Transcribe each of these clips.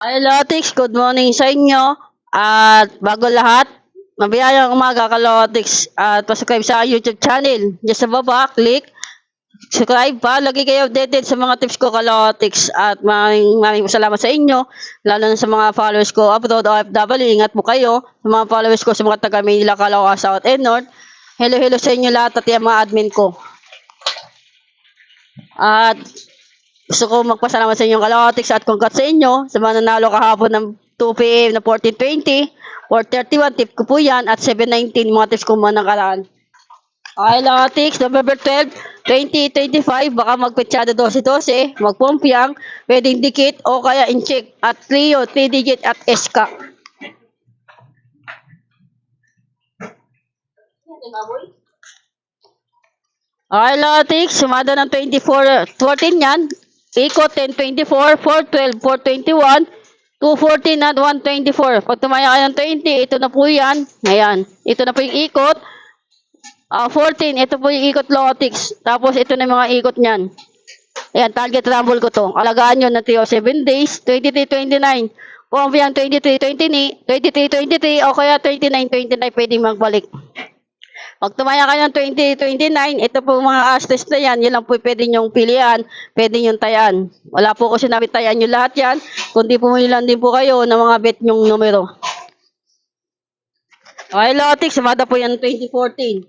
Hi Lotix, good morning sa inyo. At bago lahat, mabiyayang umaga ka Lotix. At pasubscribe sa YouTube channel. Diyan sa baba, click subscribe pa. Lagi kayo updated sa mga tips ko ka Lotix. At maraming salamat sa inyo. Lalo na sa mga followers ko abroad OFW. Ingat po kayo. Sa mga followers ko sa mga taga Manila, Caloocan, South and North. Hello sa inyo lahat at yung mga admin ko. At gusto ko magpasalamat sa inyong Kalotix at congrats sa inyo sa mga nanalo kahapon ng 2 PM na 1420, 431 tip ko po yan at 719 mga tips ko mga nakaraan. Okay, Kalotix, November 12, 2025, baka magpetsada 12-12, magpompiang, pwedeng dikit o kaya in-check at trio, 3 digit at SK. Okay, Kalotix, sumada ng 24, 14 yan. Ikot 1024, 412, 421, 214 at 124. Pag tumaya kayo ng 20, ito na po yan. Ayan. Ito na po yung ikot. 14, ito po yung ikot Lotix. Tapos ito na yung mga ikot niyan. Ayan, target rumble ko to. Alagaan nyo na 7 days, 23-29. Kung yung 23-23 o kaya 39-29 pwedeng magbalik. Pag tumaya kayo ng 2029, ito po mga astes na yan, yun lang po pwede nyong pilihan, pwede nyong tayan. Wala po ko sinabi tayan nyo lahat yan, kundi pumili lang din po kayo ng mga bet nyong numero. Okay, Lotix, sumada po yan 2014.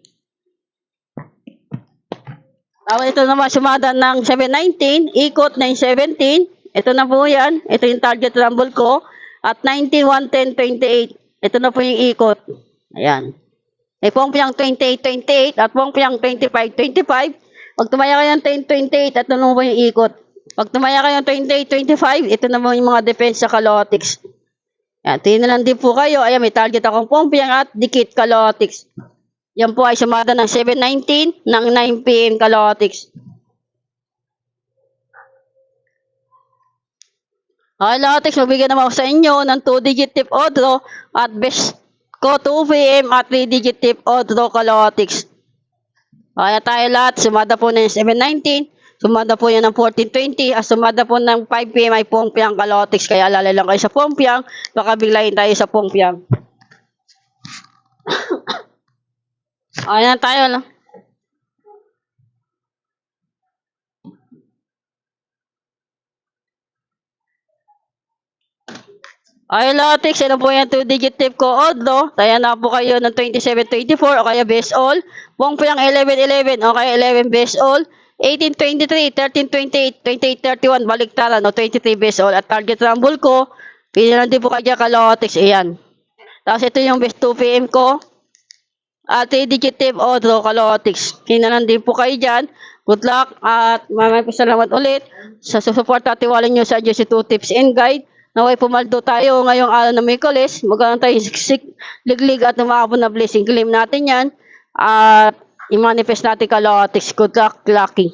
Tapos ito naman sumada ng 719, ikot 917. Ito na po yan, ito yung target rumble ko. At 19, 110, 28. Ito na po yung ikot. Ayan. May pongpiyang 28-28 at pongpiyang 25-25. Pag tumaya kayo ng 10-28, at ano po yung ikot. Pag tumaya kayo ng 28-25, ito na po yung mga defense sa Kalotix. Yan, tingnan lang din po kayo. Ayan, may target akong pongpiyang at dikit Kalotix. Yan po ay sumada ng 7:19 ng 9 PM Kalotix. Okay, Kalotix, magbigyan naman ako sa inyo ng 2-digit tip o draw at best ko 2 PM at 3-digit tip o draw Kalotix. Kaya tayo lahat, sumada po ng 719, sumada po yan ng 1420, at sumada po ng 5 PM ay pongpiyang Kalotix. Kaya alala lang kayo sa pongpiyang, baka biglayin tayo sa pongpiyang. Ayan tayo lang. Ay, Lotix, ano po yan 2-digit tip ko odlo. Tayo na po kayo ng 27-24 o kaya best all. Pongpiyang 11-11 o kaya 11 best all. 18-23, 13-28, 28-31, baliktaran o 23 best all. At target rumble ko, pinilan din po kayo Kalotix. Ayan. Tapos ito yung best 2 PM ko. At 3-digit tip odlo Kalotix. Pinilan din po kayo dyan. Good luck at maraming salamat ulit sa susuporta at tiwala nyo sa Diyos 2 tips and guide. Naway pumaldo tayo ngayong araw na Miyerkules. Magkaroon tayo liglig at umaabot na blessing. Claim natin yan. At i-manifest natin Kalotix. Good luck, lucky.